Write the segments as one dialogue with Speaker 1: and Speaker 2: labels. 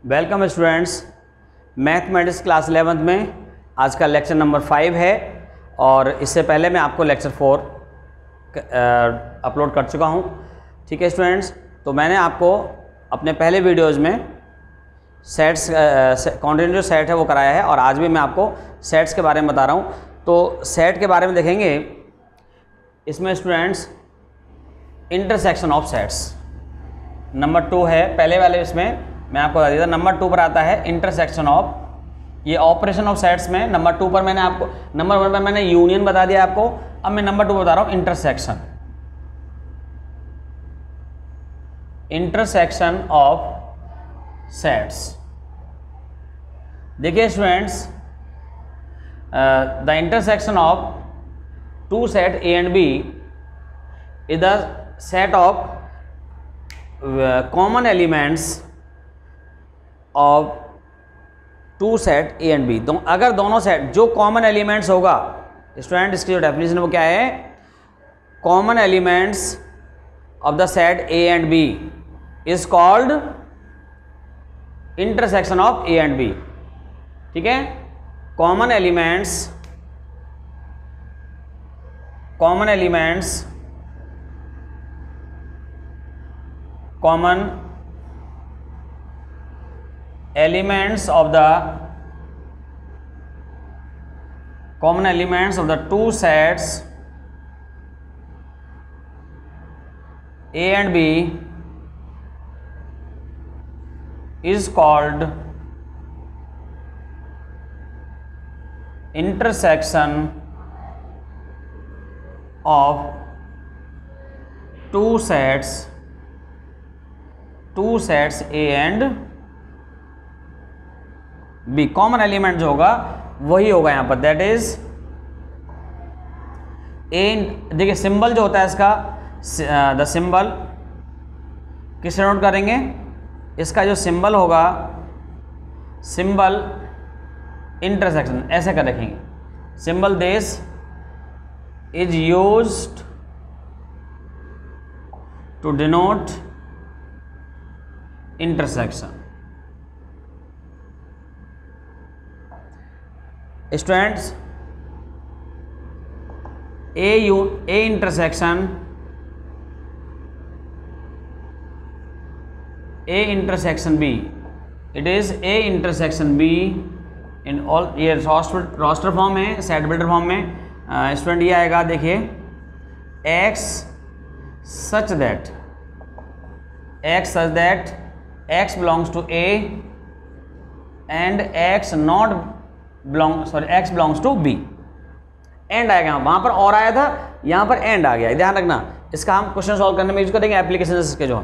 Speaker 1: Welcome students, mathematics class 11th में आज का लेक्चर नंबर 5 है और इससे पहले मैं आपको लेक्चर 4 अपलोड कर चुका हूँ। ठीक है स्टूडेंट्स, तो मैंने आपको अपने पहले वीडियोज़ में सेट्स कॉन्टिन्यूटी सेट है वो कराया है और आज भी मैं आपको सेट्स के बारे में बता रहा हूँ। तो सेट के बारे में देखेंगे इसमें students intersection of sets number 2 है। पहले वाले इसमें मैं आपको बता दिया था, नंबर 2 पर आता है इंटरसेक्शन ऑफ, ये ऑपरेशन ऑफ सेट्स में नंबर 2 पर मैंने आपको, नंबर 1 पर मैंने यूनियन बता दिया आपको, अब मैं नंबर 2 बता रहा हूँ इंटरसेक्शन। Intersection of sets. देखिए students, the intersection of two set A and B is the set of common elements of two set A and B. अगर दोनों सेट जो कॉमन एलिमेंट्स होगा स्टूडेंट, इसकी जो डेफिनेशन वो क्या है, common elements of the set A and B is called intersection of A and B. ठीक है, common elements common elements of the two sets A and B is called intersection of two sets A and B. Common element जो होगा वही होगा यहां पर, that is a. देखिए symbol जो होता है इसका, द सिंबल किससे नोट करेंगे, इसका जो सिंबल होगा, सिंबल इंटरसेक्शन ऐसे कर रखेंगे, symbol this is used to denote intersection. Students, A intersection B, it is A intersection B in all. ये रोस्टर फॉर्म है, सेट बिल्डर फॉर्म में स्टूडेंट ये आएगा। देखिए x such that x belongs to A and x belongs to B. And आएगा, वहां पर और आया था, यहां पर एंड आ गया, ध्यान रखना। इसका हम क्वेश्चन सॉल्व करने में यूज करेंगे एप्लीकेशन इसके जो।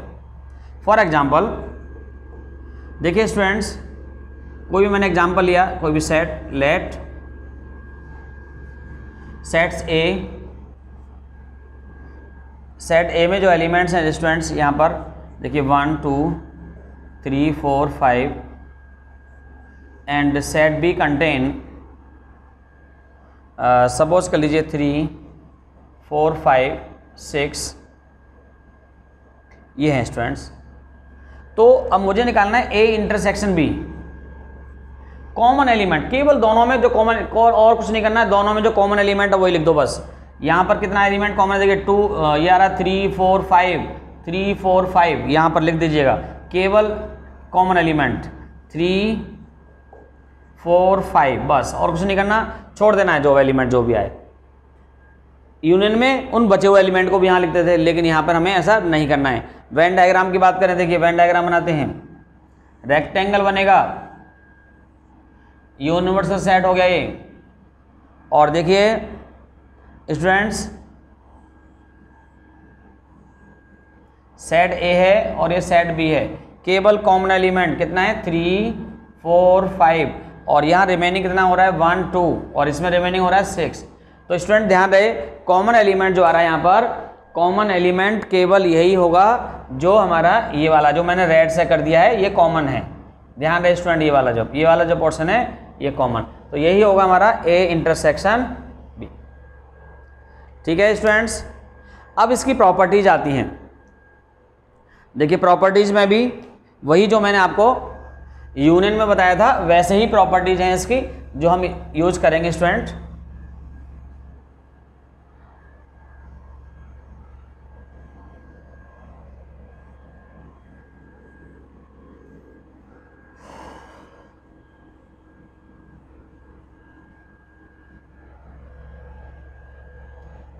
Speaker 1: फॉर एग्जांपल देखिए स्टूडेंट्स, कोई भी मैंने एग्जांपल लिया, कोई भी सेट, लेट सेट्स ए में जो एलिमेंट्स हैं स्टूडेंट्स, यहां पर देखिए 1 2 3 4 5 and set B contain, suppose कर लीजिए 3 4 5 6 ये हैं स्टूडेंट्स। तो अब मुझे निकालना है A intersection B, common element केवल दोनों में जो कॉमन, और कुछ नहीं करना है, दोनों में जो कॉमन एलिमेंट है वही लिख दो बस। यहां पर कितना एलिमेंट कॉमन है, देखिए 2, ये आ रहा 3 4 5 3 4 5, यहां पर लिख दीजिएगा केवल कॉमन एलिमेंट 3 4 5 बस, और कुछ नहीं करना, छोड़ देना है जो एलिमेंट जो भी आए। यूनियन में उन बचे हुए एलिमेंट को भी यहाँ लिखते थे, लेकिन यहाँ पर हमें ऐसा नहीं करना है। वेन डायग्राम की बात करें, देखिए वेन डायग्राम बनाते हैं, रेक्टेंगल बनेगा, यूनिवर्सल सेट हो गया ये। और देखिए स्टूडेंट्स, सेट ए है और ये सेट बी है, केवल कॉमन एलिमेंट कितना है 3 4 5, और यहाँ रिमेनिंग कितना हो रहा है 1 2, और इसमें रिमेनिंग हो रहा है 6। तो स्टूडेंट ध्यान रहे, कॉमन एलिमेंट जो आ रहा है यहाँ पर, कॉमन एलिमेंट केवल यही होगा जो हमारा ये वाला जो मैंने रेड से कर दिया है, ये कॉमन है। ध्यान रहे स्टूडेंट, ये वाला जो पोर्शन है ये कॉमन, तो यही होगा हमारा ए इंटरसेक्शन बी। ठीक है स्टूडेंट्स, अब इसकी प्रॉपर्टीज आती हैं। देखिए प्रॉपर्टीज में भी वही जो मैंने आपको यूनियन में बताया था, वैसे ही प्रॉपर्टीज हैं इसकी जो हम यूज करेंगे स्टूडेंट।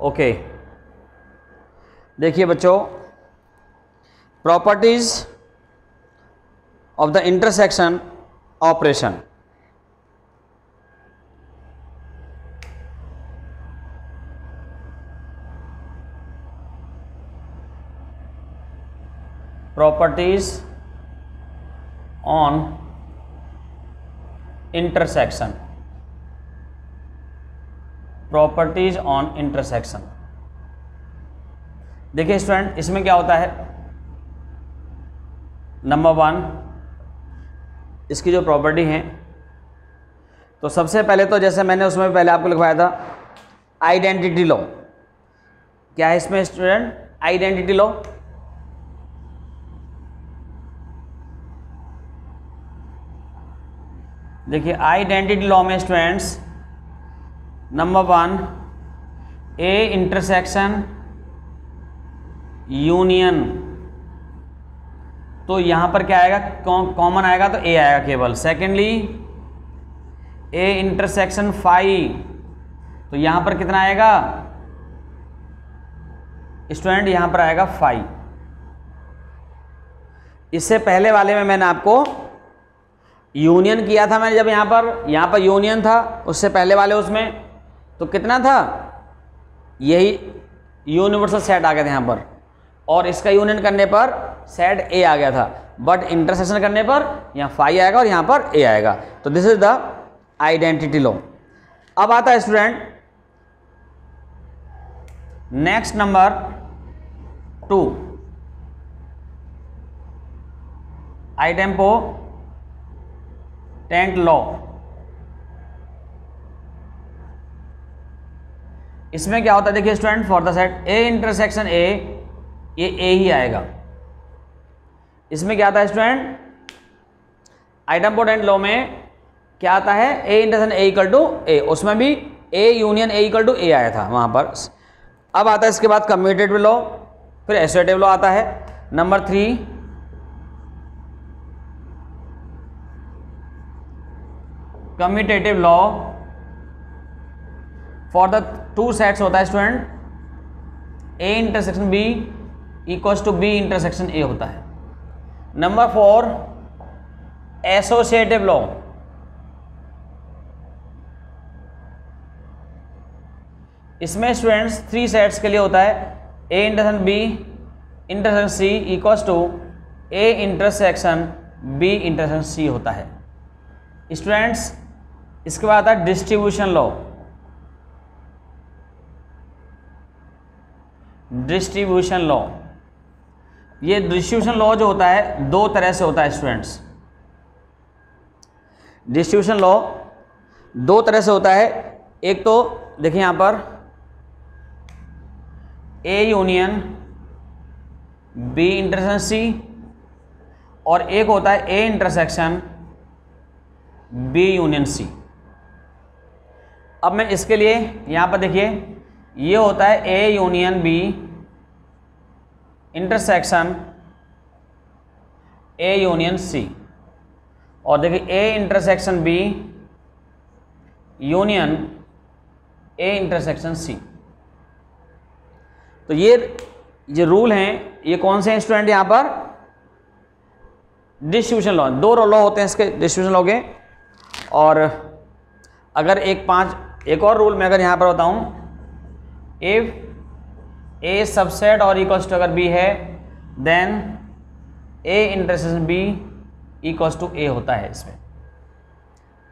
Speaker 1: ओके, देखिए बच्चों, properties of the intersection operation. Properties on intersection, properties on intersection. देखिए स्टूडेंट, इसमें क्या होता है, नंबर 1 इसकी जो प्रॉपर्टी है, तो सबसे पहले तो जैसे मैंने उसमें पहले आपको लिखवाया था आइडेंटिटी लॉ। क्या है इसमें स्टूडेंट? Identity law. देखिए आइडेंटिटी लॉ में students, number 1 A intersection union, तो यहां पर क्या आएगा, कॉमन आएगा तो ए आएगा केवल। सेकेंडली ए इंटरसेक्शन फाई, तो यहां पर कितना आएगा स्टूडेंट, यहां पर आएगा फाई। इससे पहले वाले में मैंने आपको यूनियन किया था, मैंने जब यहां पर यूनियन था, उससे पहले वाले उसमें तो कितना था, यही यूनिवर्सल सेट आ गया था यहां पर, और इसका यूनियन करने पर सेट ए आ गया था, बट इंटरसेक्शन करने पर यहाँ फाई आएगा और यहाँ पर ए आएगा। तो this is the identity law. अब आता है student next number 2, idempotent law. इसमें क्या होता है, देखिए student, for the set A intersection ए, ये ए ही आएगा। इसमें क्या आता है स्टूडेंट, आइडेम्पोटेंट लॉ में क्या आता है, A intersection A equal to A, उसमें भी A union A equal to A आया था वहां पर। अब आता है इसके बाद कम्यूटेटिव लॉ, फिर एसोसिएटिव लॉ आता है। Number 3 commutative law for the 2 sets होता है student, A intersection B equals to B intersection A होता है। नंबर 4 एसोसिएटिव लॉ, इसमें स्टूडेंट्स 3 सेट्स के लिए होता है, A intersection B intersection C equals to A intersection B intersection C होता है स्टूडेंट्स। इसके बाद आता है डिस्ट्रीब्यूशन लॉ। डिस्ट्रीब्यूशन लॉ, ये डिस्ट्रीब्यूशन लॉ जो होता है 2 तरह से होता है स्टूडेंट्स। डिस्ट्रीब्यूशन लॉ 2 तरह से होता है। एक तो देखिए यहां पर A union B intersection C, और एक होता है A intersection B union C. अब मैं इसके लिए यहां पर देखिए, ये होता है A union B intersection A union C, और देखिए A intersection B union A intersection C. तो ये रूल हैं, ये कौन से हैं स्टूडेंट, यहां पर डिस्ट्रीब्यूशन लॉ, 2 लॉ होते हैं इसके डिस्ट्रीब्यूशन लॉ के। और अगर एक और रूल मैं अगर यहां पर बताऊं, इफ ए सबसेट और इक्वल्स टू अगर बी है, then A intersection B equals to A होता है इसमें,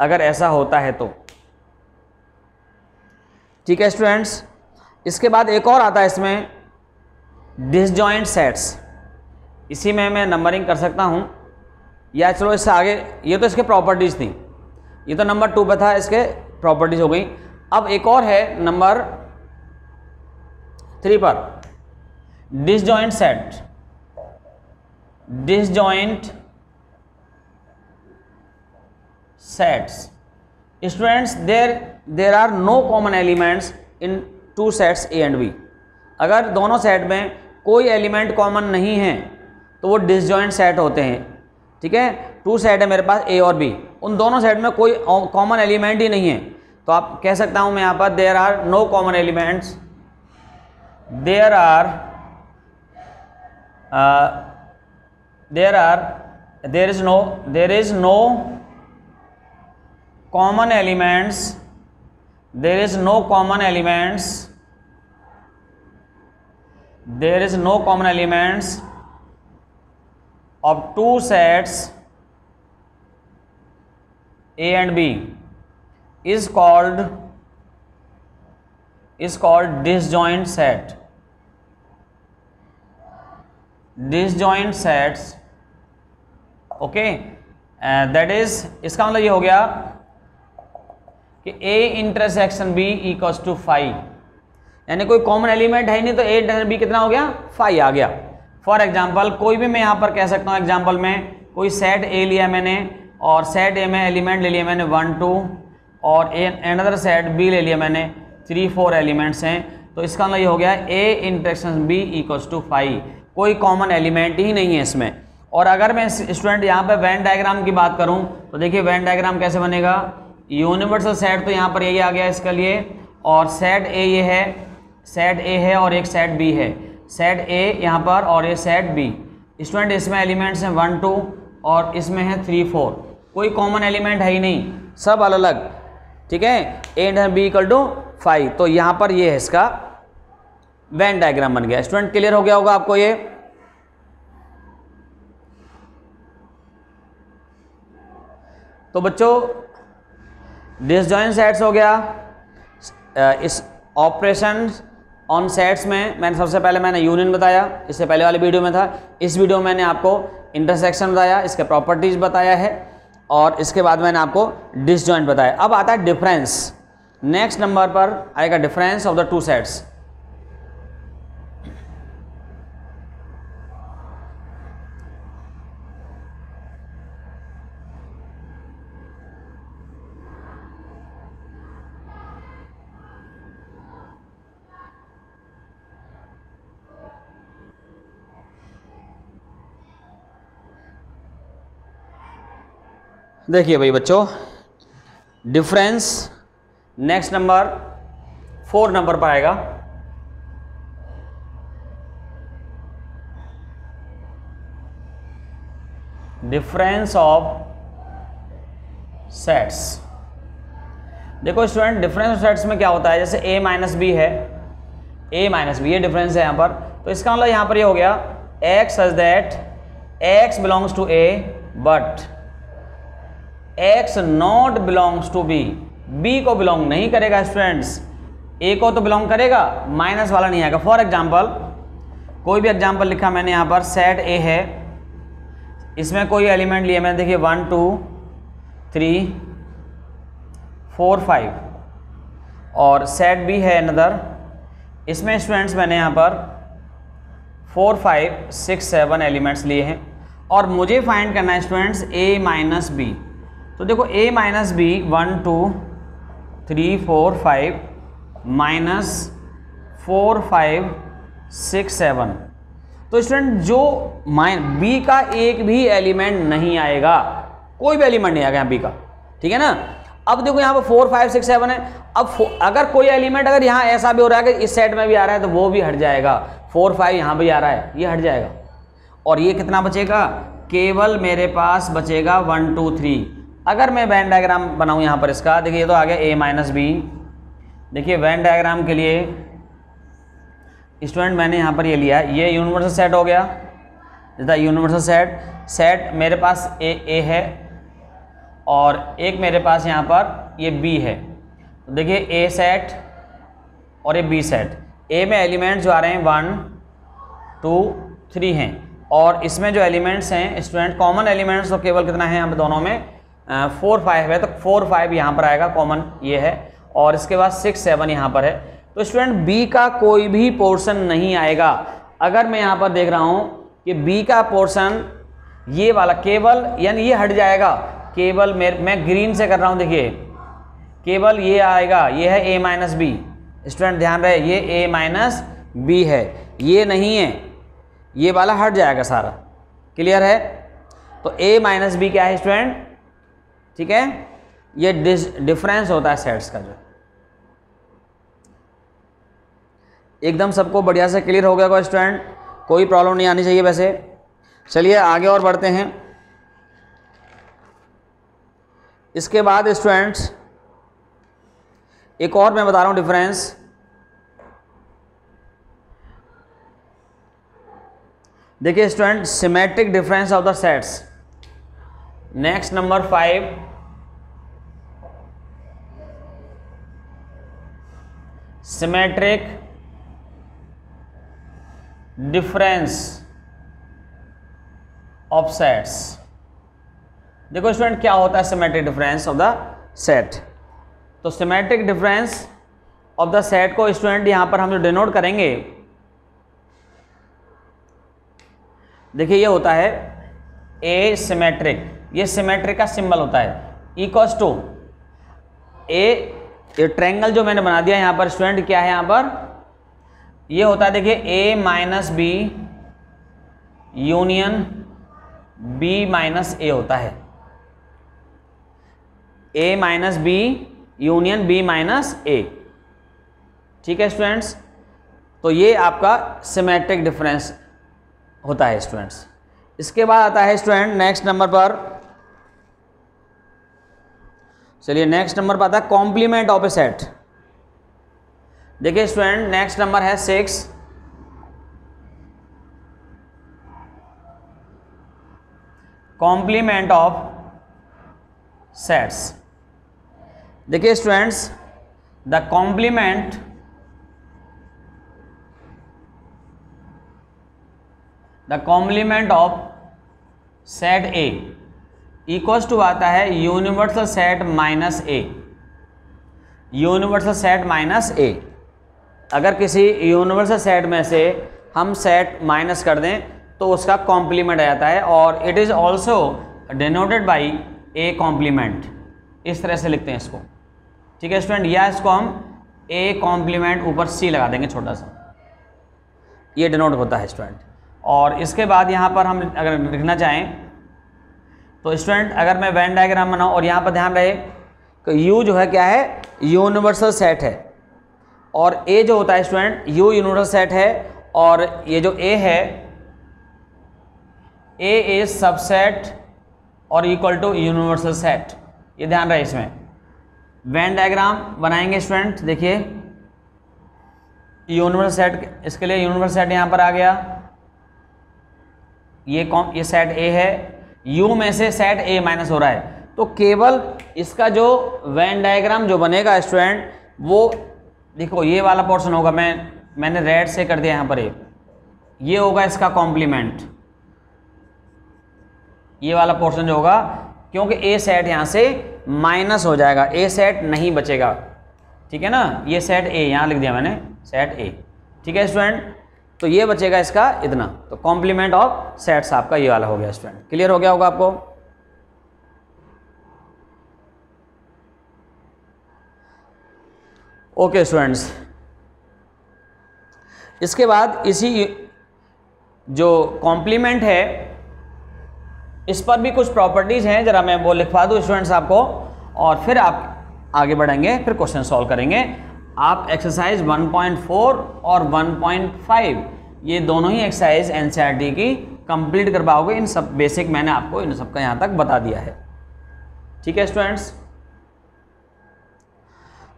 Speaker 1: अगर ऐसा होता है तो। ठीक है स्टूडेंट्स। इसके बाद एक और आता है इसमें डिसजॉइंट सेट्स। इसी में मैं नंबरिंग कर सकता हूं, या चलो इससे आगे, ये तो इसके प्रॉपर्टीज थी, ये तो नंबर 2 पे था, इसके प्रॉपर्टीज हो गई। अब एक और है नंबर 3 पर, disjoint set. Disjoint sets. Students there are no common elements in two sets A and B. अगर दोनों सेट में कोई एलिमेंट कॉमन नहीं है तो वो डिसजॉइंट सेट होते हैं। ठीक है, टू सेट है मेरे पास ए और बी, उन दोनों सेट में कोई कॉमन एलिमेंट ही नहीं है, तो आप कह सकता हूं मैं यहाँ पर there are no common elements, there is no common elements, there is no common elements of two sets A and B is called disjoint set. Disjoint sets, okay, that is, इसका मतलब ये हो गया कि A intersection B equals to phi, यानी कोई common element है नहीं तो A इंटरसेक्शन B कितना हो गया, फाई आ गया। फॉर एग्जांपल कोई भी मैं यहाँ पर कह सकता हूँ, एग्जांपल में कोई सेट A लिया मैंने और सेट A में एलिमेंट ले लिया मैंने 1 2 और अनदर सेट B ले लिया मैंने 3 4 एलिमेंट्स हैं, तो इसका मतलब ये हो गया A intersection B equals to phi, कोई कॉमन एलिमेंट ही नहीं है इसमें। और अगर मैं स्टूडेंट यहाँ पे वेन डायग्राम की बात करूँ तो देखिए वेन डायग्राम कैसे बनेगा, यूनिवर्सल सेट तो यहाँ पर यही आ गया इसके लिए, और सेट ए ये है, सेट ए है और एक सेट बी है, सेट ए यहाँ पर और ये सेट बी। स्टूडेंट इसमें एलिमेंट्स हैं 1 2 और इसमें है 3 4, कोई कॉमन एलिमेंट है ही नहीं, सब अलग अलग। ठीक है, A and B equal to 5, तो यहाँ पर ये है इसका वेन डायग्राम बन गया। स्टूडेंट क्लियर हो गया होगा आपको ये। तो बच्चों डिसजॉइंट सेट्स हो गया। इस ऑपरेशन ऑन सेट्स में मैंने सबसे पहले मैंने यूनियन बताया, इससे पहले वाले वीडियो में था। इस वीडियो में मैंने आपको इंटरसेक्शन बताया, इसके प्रॉपर्टीज बताया है, और इसके बाद मैंने आपको डिसजॉइंट बताया। अब आता है डिफरेंस, नेक्स्ट नंबर पर आएगा difference of the two sets. देखिए भाई बच्चों, डिफरेंस नेक्स्ट नंबर 4 नंबर पर आएगा। Difference of sets. देखो स्टूडेंट, डिफरेंस ऑफ सेट्स में क्या होता है, जैसे a माइनस बी है, a माइनस बी ये डिफरेंस है यहाँ पर, तो इसका मतलब यहाँ पर ये हो गया x such that x belongs to a but x not belongs to b, b को बिलोंग नहीं करेगा स्टूडेंट्स, a को तो बिलोंग करेगा, माइनस वाला नहीं आएगा। फॉर एग्जांपल कोई भी एग्जांपल लिखा मैंने यहाँ पर, सेट a है, इसमें कोई एलिमेंट लिए मैंने, देखिए 1 2 3 4 5, और सेट b है अनदर, इसमें स्टूडेंट्स मैंने यहाँ पर 4 5 6 7 एलिमेंट्स लिए हैं, और मुझे फाइंड करना है स्टूडेंट्स a माइनस बी। तो देखो a माइनस बी 1 2 3 4 5 माइनस 4 5 6 7, तो स्टूडेंट जो b का एक भी एलिमेंट नहीं आएगा, कोई भी एलिमेंट नहीं आएगा यहाँ b का। ठीक है ना। अब देखो यहाँ पर 4 5 6 7 है, अब अगर कोई एलिमेंट अगर यहाँ ऐसा भी हो रहा है कि इस सेट में भी आ रहा है तो वो भी हट जाएगा, 4 5 यहाँ भी आ रहा है, ये हट जाएगा, और ये कितना बचेगा, केवल मेरे पास बचेगा 1 2 3। अगर मैं वेन डायग्राम बनाऊं यहाँ पर इसका, देखिए ये तो आ गया a माइनस बी। देखिए वेन डायग्राम के लिए स्टूडेंट मैंने यहाँ पर ये लिया, ये यूनिवर्सल सेट हो गया, जैसा यूनिवर्सल सेट मेरे पास a है और एक मेरे पास यहाँ पर ये b है। तो देखिए a सेट और ये b सेट, a में एलिमेंट्स जो आ रहे हैं 1 2 3 हैं, और इसमें जो एलिमेंट्स हैं स्टूडेंट कॉमन एलिमेंट्स तो केवल कितना है यहाँ पे दोनों में 4 5 है, तो 4 5 यहाँ पर आएगा, कॉमन ये है, और इसके बाद 6 7 यहाँ पर है। तो स्टूडेंट b का कोई भी पोर्शन नहीं आएगा। अगर मैं यहाँ पर देख रहा हूँ कि b का पोर्शन ये वाला केवल, यानी ये हट जाएगा, केवल मैं ग्रीन से कर रहा हूँ, देखिए केवल ये आएगा, ये है a माइनस बी। स्टूडेंट ध्यान रहे, ये a माइनस बी है, ये नहीं है, ये वाला हट जाएगा सारा। क्लियर है? तो a माइनस बी क्या है स्टूडेंट? ठीक है, ये डिफरेंस होता है सेट्स का। जो एकदम सबको बढ़िया से क्लियर हो गया होगा स्टूडेंट, कोई प्रॉब्लम नहीं आनी चाहिए वैसे। चलिए आगे और बढ़ते हैं। इसके बाद स्टूडेंट्स एक और मैं बता रहा हूं डिफरेंस। देखिए student, symmetric difference of the sets. Next number 5, symmetric difference of sets. देखो स्टूडेंट क्या होता है symmetric difference of the set. तो symmetric difference of the set को स्टूडेंट यहां पर हम जो डिनोट करेंगे, देखिए ये होता है ए सिमेट्रिक, ये सिमेट्रिक का सिंबल होता है, इक्वल्स टू ए ट्रायंगल जो मैंने बना दिया यहां पर स्टूडेंट, क्या है यहां पर, ये होता है देखिए A minus B union B minus A होता है, A minus B union B minus A. ठीक है स्टूडेंट्स, तो ये आपका सिमेट्रिक डिफरेंस होता है स्टूडेंट्स। इसके बाद आता है स्टूडेंट नेक्स्ट नंबर पर, चलिए नेक्स्ट नंबर पर आता है कॉम्प्लीमेंट ऑफ ए सेट। देखिए स्टूडेंट नेक्स्ट नंबर है 6, कॉम्प्लीमेंट ऑफ सेट्स। देखिए students, the complement of set A equals to आता है universal set minus A, universal set minus A. अगर किसी यूनिवर्सल सेट में से हम सेट माइनस कर दें तो उसका कॉम्प्लीमेंट आ जाता है, और it is also denoted by A complement. इस तरह से लिखते हैं इसको। ठीक है स्टूडेंट, या इसको हम ए कॉम्प्लीमेंट ऊपर सी लगा देंगे छोटा सा, ये डिनोट होता है स्टूडेंट। और इसके बाद यहाँ पर हम अगर लिखना चाहें तो स्टूडेंट, अगर मैं वेन डायग्राम बनाऊँ और यहाँ पर ध्यान रहे कि यू जो है क्या है, यूनिवर्सल सेट है, और ए जो होता है स्टूडेंट, यू यूनिवर्सल सेट है, और ये जो ए है, ए इज सबसेट और इक्वल टू यूनिवर्सल सेट। ये ध्यान रहे इसमें। वेन डायग्राम बनाएंगे स्टूडेंट, देखिए यूनिवर्सल सेट, इसके लिए यूनिवर्सल सेट यहाँ पर आ गया, ये सेट ए है, यू में से सेट ए माइनस हो रहा है, तो केवल इसका जो वेन डायग्राम जो बनेगा स्टूडेंट, वो देखो ये वाला पोर्शन होगा, मैंने रेड से कर दिया यहाँ पर, ये होगा इसका कॉम्प्लीमेंट, ये वाला पोर्शन जो होगा, क्योंकि ए सेट यहाँ से माइनस हो जाएगा, ए सेट नहीं बचेगा। ठीक है ना, ये सेट ए यहाँ लिख दिया मैंने, सेट ए। ठीक है स्टूडेंट, तो ये बचेगा इसका इतना, तो कॉम्प्लीमेंट ऑफ सेट्स आपका ये वाला हो गया स्टूडेंट। क्लियर हो गया होगा आपको? ओके स्टूडेंट्स, इसके बाद इसी जो कॉम्प्लीमेंट है इस पर भी कुछ प्रॉपर्टीज हैं, जरा मैं वो लिखवा दूँ स्टूडेंट्स आपको, और फिर आप आगे बढ़ेंगे, फिर क्वेश्चन सॉल्व करेंगे। आप एक्सरसाइज 1.4 और 1.5 ये दोनों ही एक्सरसाइज एनसीईआरटी की कंप्लीट कर पाओगे। इन सब बेसिक मैंने आपको इन सब का यहाँ तक बता दिया है। ठीक है स्टूडेंट्स,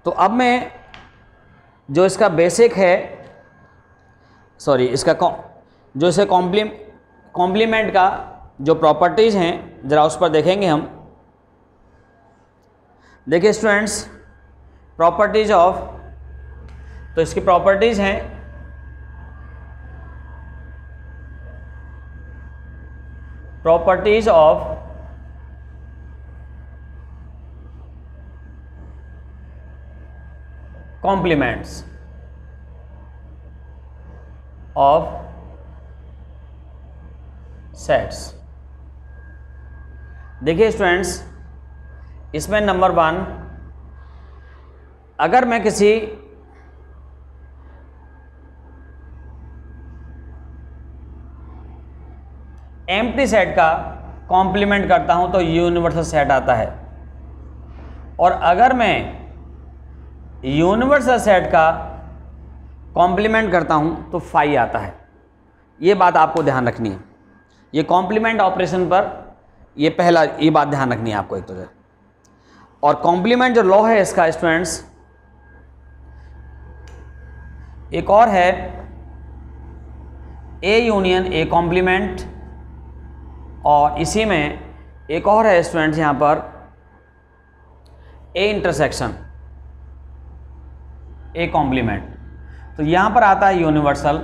Speaker 1: तो अब मैं जो इसका बेसिक है, सॉरी इसका जो इसे कॉम्प्लीमेंट का जो प्रॉपर्टीज़ हैं ज़रा उस पर देखेंगे हम। देखिए स्टूडेंट्स, प्रॉपर्टीज ऑफ, तो इसकी प्रॉपर्टीज़ हैं properties of complements of sets. देखिए स्टूडेंट्स, इसमें नंबर 1, अगर मैं किसी एम्प्टी सेट का कॉम्प्लीमेंट करता हूं तो यूनिवर्सल सेट आता है, और अगर मैं यूनिवर्सल सेट का कॉम्प्लीमेंट करता हूं तो फाई आता है। ये बात आपको ध्यान रखनी है, ये कॉम्प्लीमेंट ऑपरेशन पर ये पहला ये बात ध्यान रखनी है आपको एक तो है। और कॉम्प्लीमेंट जो लॉ है इसका स्टूडेंट्स, एक और है ए यूनियन ए कॉम्प्लीमेंट, और इसी में एक और है स्टूडेंट्स यहां पर ए इंटरसेक्शन ए कॉम्प्लीमेंट। तो यहां पर आता है यूनिवर्सल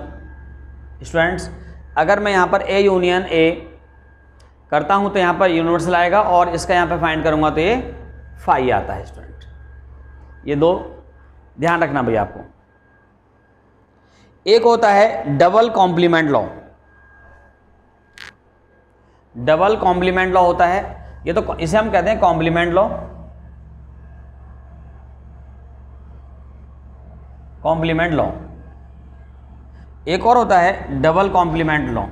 Speaker 1: स्टूडेंट्स। अगर मैं यहां पर ए यूनियन ए करता हूं तो यहां पर यूनिवर्सल आएगा, और इसका यहां पर फाइंड करूंगा तो ये फाई आता है स्टूडेंट। ये दो ध्यान रखना भैया आपको। एक होता है double complement law, double complement law होता है, ये तो इसे हम कहते हैं कॉम्प्लीमेंट लॉ, कॉम्प्लीमेंट लॉ। एक और होता है double complement law,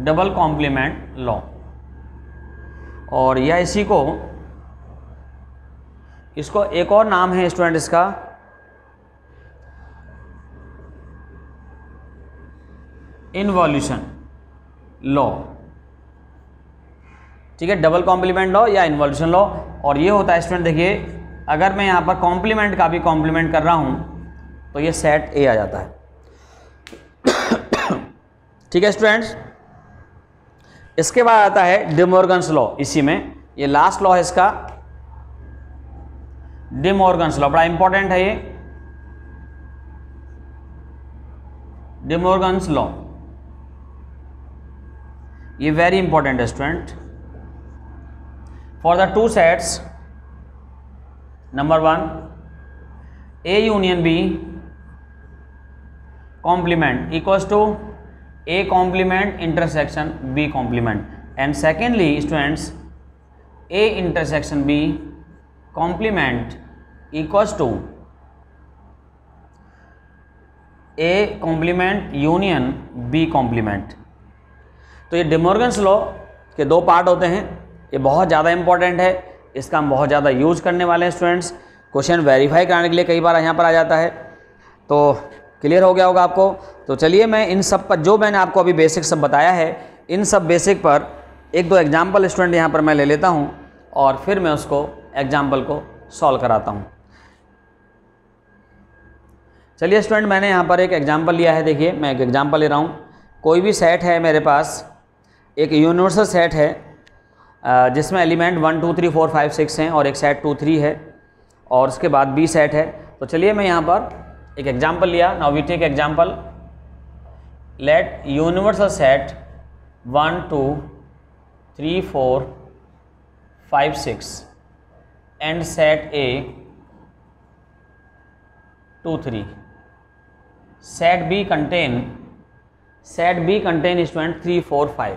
Speaker 1: double complement law. और यह इसी को, इसको एक और नाम है स्टूडेंट इसका इन्वॉल्यूशन लॉ, ठीक है, डबल कॉम्प्लीमेंट लॉ या इन्वॉल्यूशन लॉ। और ये होता है स्टूडेंट, देखिए अगर मैं यहाँ पर कॉम्प्लीमेंट का भी कॉम्प्लीमेंट कर रहा हूँ तो ये सेट ए आ जाता है, ठीक है स्टूडेंट्स। इसके बाद आता है डे मॉर्गन्स लॉ, इसी में ये लास्ट लॉ है इसका, डे मॉर्गन्स लॉ, बड़ा इंपॉर्टेंट है ये डे मॉर्गन्स लॉ, ये वेरी इंपॉर्टेंट है student. For the two sets, number 1 A union B complement equals to A complement intersection B complement, and secondly students A intersection B complement equals to A complement union B complement. तो ये De Morgan's law के दो part होते हैं, ये बहुत ज़्यादा important है, इसका हम बहुत ज़्यादा यूज़ करने वाले हैं स्टूडेंट्स। क्वेश्चन वेरीफाई कराने के लिए कई बार यहाँ पर आ जाता है, तो क्लियर हो गया होगा आपको। तो चलिए मैं इन सब पर, जो मैंने आपको अभी बेसिक सब बताया है, इन सब बेसिक पर एक दो एग्जाम्पल स्टूडेंट यहाँ पर मैं ले लेता हूँ, और फिर मैं उसको एग्जाम्पल को सॉल्व कराता हूँ। चलिए स्टूडेंट, मैंने यहाँ पर एक एग्जाम्पल लिया है। देखिए मैं एक एग्जाम्पल ले रहा हूँ, कोई भी सेट है मेरे पास, एक यूनिवर्सल सेट है जिसमें एलिमेंट 1 2 3 4 5 6 हैं, और एक सेट 2 3 है, और उसके बाद बी सेट है। तो चलिए मैं यहाँ पर एक एग्जाम्पल लिया। Now we take example, let universal set 1 2 3 4 5 6 and set A 2 3, set B contain student 3 4 5।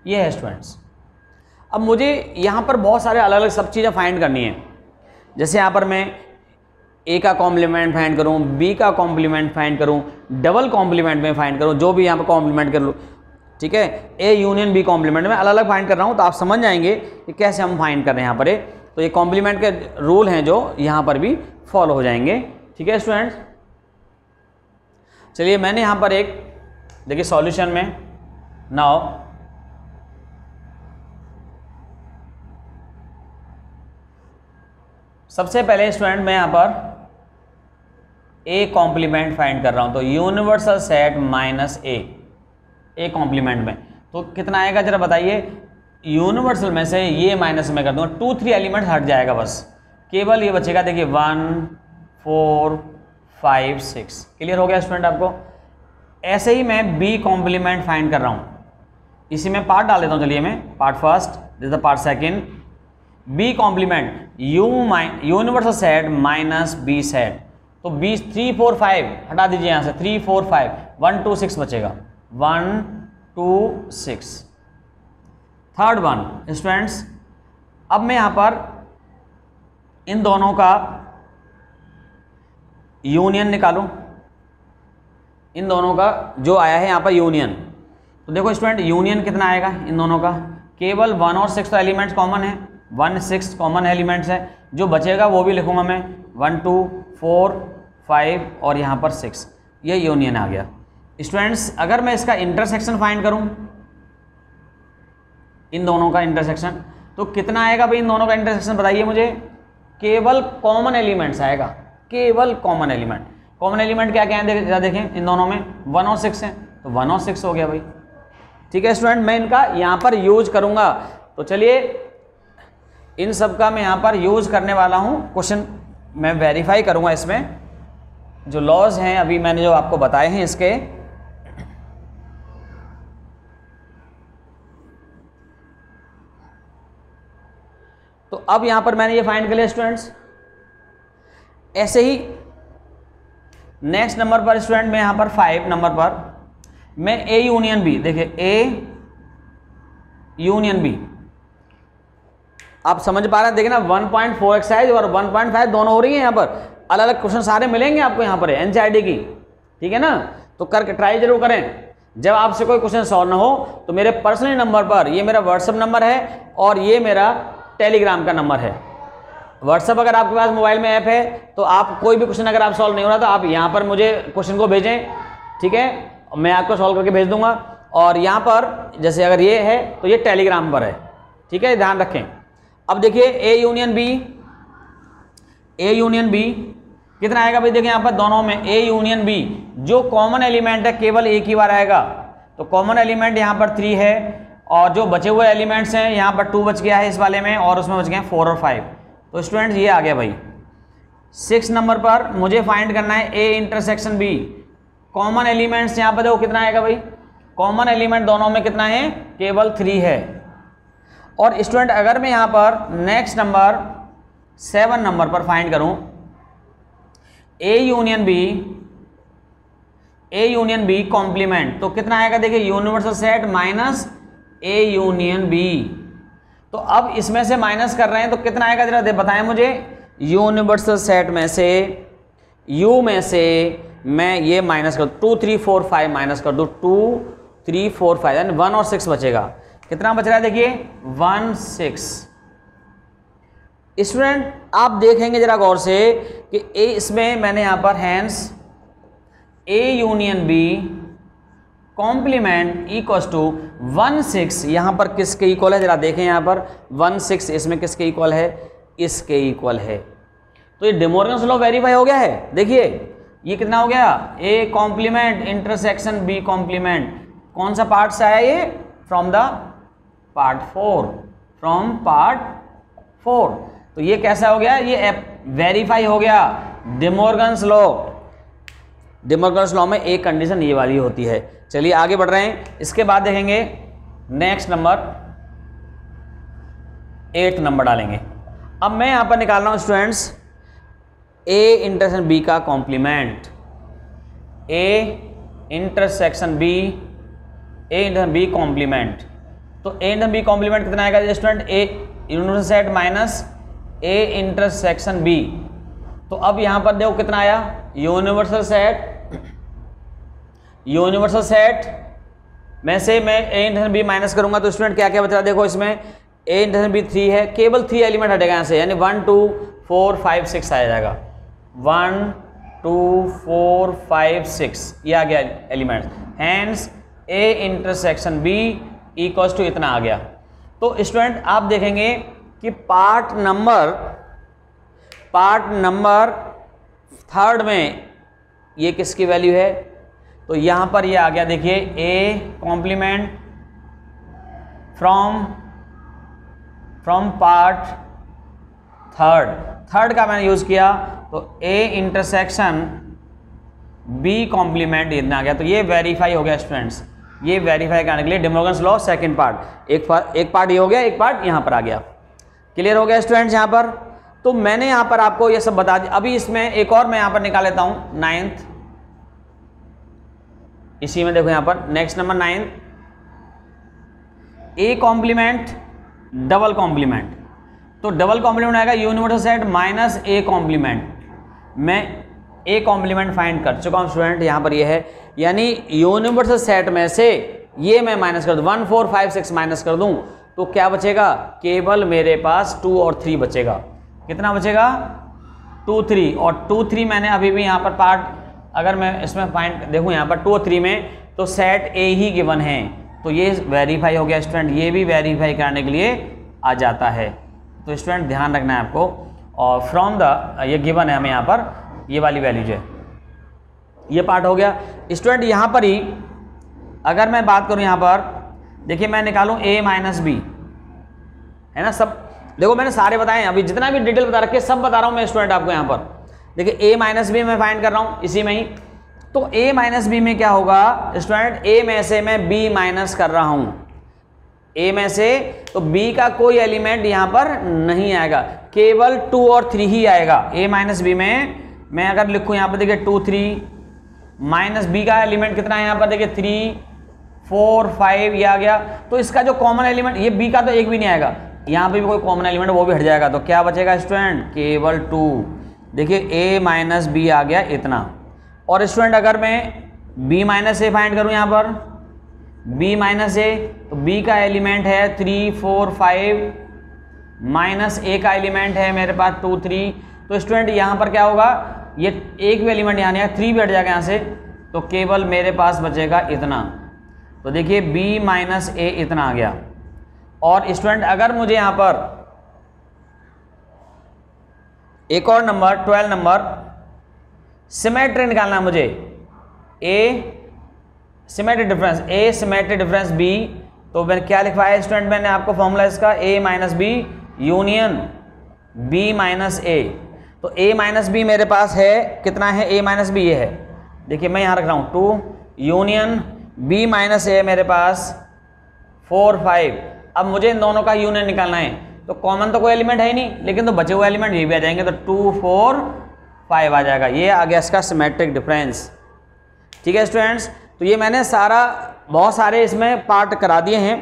Speaker 1: ये है स्टूडेंट्स। अब मुझे यहाँ पर बहुत सारे अलग अलग सब चीज़ें फाइंड करनी है। जैसे यहाँ पर मैं ए का कॉम्प्लीमेंट फाइंड करूँ, बी का कॉम्प्लीमेंट फाइंड करूँ, डबल कॉम्प्लीमेंट में फाइंड करूँ, जो भी यहाँ पर कॉम्प्लीमेंट कर लूँ, ठीक है, ए यूनियन बी कॉम्प्लीमेंट में अलग अलग फाइंड कर रहा हूँ। तो आप समझ जाएंगे कि कैसे हम फाइंड कर रहे हैं यहाँ पर। तो ये कॉम्प्लीमेंट के रूल हैं जो यहाँ पर भी फॉलो हो जाएंगे, ठीक है स्टूडेंट्स। चलिए मैंने यहाँ पर एक, देखिए सॉल्यूशन में, नाउ सबसे पहले स्टूडेंट मैं यहाँ पर ए कॉम्प्लीमेंट फाइंड कर रहा हूँ। तो universal set minus A complement में तो कितना आएगा जरा बताइए। यूनिवर्सल में से ये माइनस में कर दूंगा, 2 3 एलिमेंट हट जाएगा, बस केवल ये बचेगा। देखिए 1 4 5 6, क्लियर हो गया स्टूडेंट आपको। ऐसे ही मैं बी कॉम्प्लीमेंट फाइंड कर रहा हूँ, इसी में पार्ट डाल देता हूँ। चलिए मैं part first, this the part second, B complement universal set minus B set. तो 20 3 4 5 हटा दीजिए यहाँ से, 3 4 5 1 2 6 बचेगा, 1 2 6। थर्ड वन स्टूडेंट्स, अब मैं यहाँ पर इन दोनों का यूनियन निकालूं, इन दोनों का जो आया है यहाँ पर यूनियन, तो देखो स्टूडेंट यूनियन कितना आएगा इन दोनों का, केवल 1 और 6 तो एलिमेंट्स कॉमन है, 1 6 कॉमन एलिमेंट्स है, जो बचेगा वो भी लिखूंगा मैं 1 2 4 5 और यहाँ पर 6, ये यूनियन आ गया। स्टूडेंट्स अगर मैं इसका इंटरसेक्शन फाइंड करूं, इन दोनों का इंटरसेक्शन, तो कितना आएगा भाई इन दोनों का इंटरसेक्शन बताइए मुझे, केवल कॉमन एलिमेंट्स आएगा, केवल कॉमन एलिमेंट। कॉमन एलिमेंट क्या क्या है देखें इन दोनों में, 1 और 6 है, तो 1 और 6 हो गया भाई। ठीक है स्टूडेंट, मैं इनका यहाँ पर यूज करूँगा, तो चलिए इन सब का मैं यहाँ पर यूज करने वाला हूँ, क्वेश्चन मैं वेरीफाई करूँगा इसमें जो लॉज हैं अभी मैंने जो आपको बताए हैं इसके। तो अब यहां पर मैंने ये फाइंड कर लिया स्टूडेंट्स। ऐसे ही नेक्स्ट नंबर पर स्टूडेंट मैं यहां पर 5 नंबर पर मैं ए यूनियन बी, देखिए ए यूनियन बी, आप समझ पा रहे हैं, देखिए ना 1.4 एक्सरसाइज और 1.5 दोनों हो रही है यहाँ पर, अलग अलग क्वेश्चन सारे मिलेंगे आपको यहाँ पर एनसीईआरटी की, ठीक है ना, तो करके ट्राई जरूर करें। जब आपसे कोई क्वेश्चन सॉल्व ना हो तो मेरे पर्सनल नंबर पर, ये मेरा व्हाट्सअप नंबर है और ये मेरा टेलीग्राम का नंबर है। व्हाट्सअप अगर आपके पास मोबाइल में ऐप है तो आप कोई भी क्वेश्चन अगर आप सॉल्व नहीं हो रहा तो आप यहाँ पर मुझे क्वेश्चन को भेजें, ठीक है, मैं आपको सॉल्व करके भेज दूंगा। और यहाँ पर जैसे अगर ये है तो ये टेलीग्राम पर है, ठीक है, ध्यान रखें। अब देखिए ए यूनियन बी कितना आएगा भाई, देखिए यहाँ पर दोनों में ए यूनियन बी जो कॉमन एलिमेंट है केवल एक ही बार आएगा, तो कॉमन एलिमेंट यहाँ पर 3 है और जो बचे हुए एलिमेंट्स हैं यहाँ पर 2 बच गया है इस वाले में और उसमें बच गए 4 और 5, तो स्टूडेंट्स ये आ गया भाई। 6 नंबर पर मुझे फाइंड करना है A intersection B, common elements यहाँ पर देखो कितना आएगा भाई, कॉमन एलिमेंट दोनों में कितना है, केवल 3 है। और स्टूडेंट अगर मैं यहाँ पर नेक्स्ट नंबर 7 नंबर पर फाइंड करूं ए यूनियन बी कॉम्प्लीमेंट, तो कितना आएगा, देखिए universal set minus A union B, तो अब इसमें से माइनस कर रहे हैं तो कितना आएगा जरा बताएं मुझे, यूनिवर्सल सेट में से यू में से मैं ये माइनस कर 2 3 4 5 माइनस कर दूं, 2 3 4 5 यानी 1 और 6 बचेगा, कितना बच रहा है देखिए 1 6। स्टूडेंट आप देखेंगे जरा गौर से कि ए इसमें मैंने यहां पर hence A union B complement equals to 1 6 यहां पर किसके इक्वल है, जरा देखें यहां पर 1 6 इसमें किसके इक्वल है, इसके इक्वल है। तो ये डे मॉर्गन्स लॉ वेरीफाई हो गया है। देखिए ये कितना हो गया, A complement intersection B complement, कौन सा पार्ट से आया ये, from the part 4, from part 4। तो ये कैसा हो गया, ये वेरीफाई हो गया day Morgan's law. Day Morgan's law में एक कंडीशन ये वाली होती है। चलिए आगे बढ़ रहे हैं, इसके बाद देखेंगे नेक्स्ट नंबर 8 नंबर डालेंगे। अब मैं यहां पर निकाल रहा हूं स्टूडेंट्स ए इंटरसेक्शन बी का complement, A intersection B complement, तो ए इंटरसेक्शन बी कॉम्प्लीमेंट कितना आएगा student, A universal set minus A intersection B, तो अब यहां पर देखो कितना आया, यूनिवर्सल सेट में से मैं ए इंटरसेक्शन बी माइनस करूंगा तो स्टूडेंट क्या क्या बच रहा है, देखो इसमें ए इंटरसेक्शन बी 3 है, केवल 3 एलिमेंट हटेगा यहां से, यानी 1 2 4 5 6 आ जाएगा, 1 2 4 5 6 ये आ गया element, hence A intersection B equals to इतना आ गया। तो स्टूडेंट आप देखेंगे कि पार्ट नंबर 3 में ये किसकी वैल्यू है, तो यहां पर ये आ गया, देखिए ए कॉम्प्लीमेंट फ्रॉम पार्ट 3 का मैंने यूज किया, तो ए इंटरसेक्शन बी कॉम्प्लीमेंट इतना आ गया। तो ये वेरीफाई हो गया स्टूडेंट्स, ये वेरीफाई करने के लिए day Morgan's law second part, एक पार्ट ये हो गया, एक पार्ट यहां पर आ गया। क्लियर हो गया स्टूडेंट्स यहां पर। तो मैंने यहाँ पर आपको ये सब बता दिया। अभी इसमें एक और मैं यहाँ पर निकाल लेता हूँ 9th, इसी में देखो यहाँ पर next number 9, A complement double complement. तो डबल कॉम्प्लीमेंट आएगा universal set minus A complement. मैं ए कॉम्प्लीमेंट फाइंड कर चुका हूँ स्टूडेंट, यहाँ पर ये है, यानी यूनिवर्सल सेट में से ये मैं माइनस कर दूँ, 1 4 5 6 माइनस कर दूँ तो क्या बचेगा, केवल मेरे पास 2 और 3 बचेगा। कितना बचेगा, 2 3, और 2 3 मैंने अभी भी यहाँ पर पार्ट, अगर मैं इसमें फाइंड देखूँ यहाँ पर 2 और 3 में, तो सेट ए ही गिवन है, तो ये वेरीफाई हो गया स्टूडेंट। ये भी वेरीफाई करने के लिए आ जाता है, तो स्टूडेंट ध्यान रखना है आपको। और फ्रॉम द ये गिवन है हमें यहाँ पर ये वाली वैल्यूज है, ये पार्ट हो गया स्टूडेंट। यहाँ पर ही अगर मैं बात करूँ यहाँ पर देखिए, मैं निकालूँ a माइनस बी, है ना, सब देखो मैंने सारे बताए हैं, अभी जितना भी डिटेल बता रखे सब बता रहा हूँ मैं स्टूडेंट आपको। यहाँ पर देखिए a माइनस बी मैं फाइंड कर रहा हूँ इसी में ही, तो a माइनस बी में क्या होगा स्टूडेंट, a में से मैं b माइनस कर रहा हूँ, a में से, तो b का कोई एलिमेंट यहाँ पर नहीं आएगा, केवल 2 और 3 ही आएगा। a माइनस बी में मैं अगर लिखूँ यहाँ पर देखिए 2 3 माइनस b का एलिमेंट कितना है यहाँ पर देखिए 3 4 5 ये आ गया, तो इसका जो कॉमन एलिमेंट, ये b का तो एक भी नहीं आएगा, यहाँ पे भी कोई कॉमन एलिमेंट वो भी हट जाएगा, तो क्या बचेगा स्टूडेंट, केवल 2। देखिए a माइनस बी आ गया इतना। और स्टूडेंट अगर मैं b माइनस ए फाइंड करूँ यहाँ पर b माइनस ए, तो b का एलिमेंट है 3 4 5 माइनस a का एलिमेंट है मेरे पास 2 3, तो स्टूडेंट यहाँ पर क्या होगा, ये एक भी एलिमेंट यहाँ नहीं आएगा, 3 भी हट जाएगा यहाँ से, तो केवल मेरे पास बचेगा इतना। तो देखिए b माइनस ए इतना आ गया। और स्टूडेंट अगर मुझे यहाँ पर एक और नंबर 12 नंबर सिमेट्री निकालना है मुझे, a symmetric difference, a symmetric difference b, तो मैंने क्या लिखवाया स्टूडेंट, मैंने आपको फॉर्मूला इसका a minus B union b minus A. तो a माइनस बी मेरे पास है, कितना है a माइनस बी, ये है, देखिए मैं यहाँ रख रहा हूँ 2 यूनियन b माइनस ए मेरे पास 4 5। अब मुझे इन दोनों का यूनियन निकालना है, तो कॉमन तो कोई एलिमेंट है ही नहीं, लेकिन तो बचे हुए एलिमेंट ये भी आ जाएंगे, तो 2 4 5 आ जाएगा, ये आ गया इसका सिमेट्रिक डिफरेंस। ठीक है स्टूडेंट्स, तो ये मैंने सारा बहुत सारे इसमें पार्ट करा दिए हैं,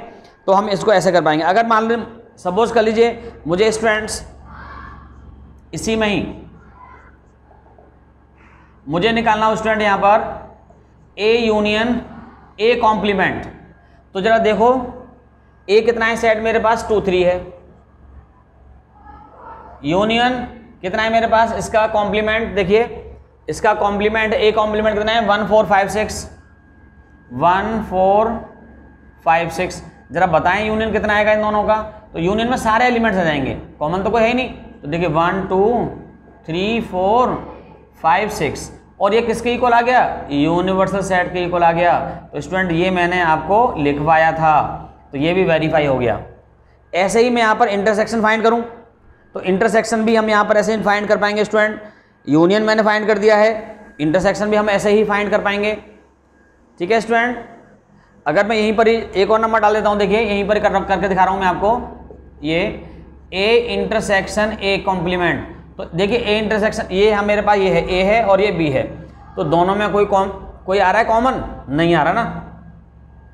Speaker 1: तो हम इसको ऐसे कर पाएंगे। अगर मान लीजिए सपोज कर लीजिए मुझे स्टूडेंट्स इसी में ही मुझे निकालना हो स्टूडेंट यहाँ पर a यूनियन a कॉम्प्लीमेंट, तो जरा देखो a कितना है सेट मेरे पास 2 3 है, यूनियन कितना है मेरे पास, इसका कॉम्प्लीमेंट देखिए, इसका कॉम्प्लीमेंट a कॉम्प्लीमेंट कितना है 1 4 5 6 1 4 5 6। जरा बताएं यूनियन कितना आएगा इन दोनों का, तो यूनियन में सारे एलिमेंट्स आ जाएंगे, कॉमन तो कोई है ही नहीं, तो देखिए 1 2 3 4 5 6, और ये किसके इक्वल आ गया, यूनिवर्सल सेट के इक्वल आ गया। तो स्टूडेंट ये मैंने आपको लिखवाया था, तो ये भी वेरीफाई हो गया। ऐसे ही मैं यहाँ पर इंटरसेक्शन फाइंड करूँ, तो इंटरसेक्शन भी हम यहाँ पर ऐसे ही फाइंड कर पाएंगे स्टूडेंट। यूनियन मैंने फाइंड कर दिया है, इंटरसेक्शन भी हम ऐसे ही फाइंड कर पाएंगे। ठीक है स्टूडेंट, अगर मैं यहीं पर ही एक और नंबर डाल देता हूँ, देखिए यहीं पर करके दिखा रहा हूँ मैं आपको, ये a इंटरसेक्शन a कॉम्प्लीमेंट, तो देखिए a इंटरसेक्शन ये है मेरे पास, ये है a है और ये b है, तो दोनों में कोई आ रहा है कॉमन, नहीं आ रहा ना,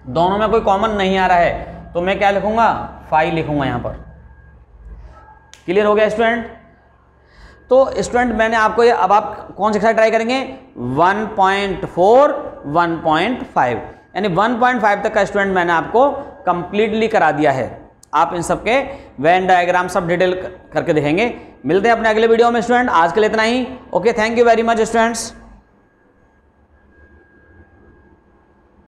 Speaker 1: दोनों में कोई कॉमन नहीं आ रहा है, तो मैं क्या लिखूंगा, 5 लिखूंगा यहाँ पर। क्लियर हो गया स्टूडेंट। तो स्टूडेंट मैंने आपको ये, अब आप कौन सी एक्सरसाइज ट्राई करेंगे, 1.4 1.5, यानी 1.5 तक का स्टूडेंट मैंने आपको कंप्लीटली करा दिया है। आप इन सब के वेन डायग्राम सब डिटेल करके देखेंगे। मिलते हैं अपने अगले वीडियो में स्टूडेंट, आज के लिए इतना ही। Okay, thank you very much students.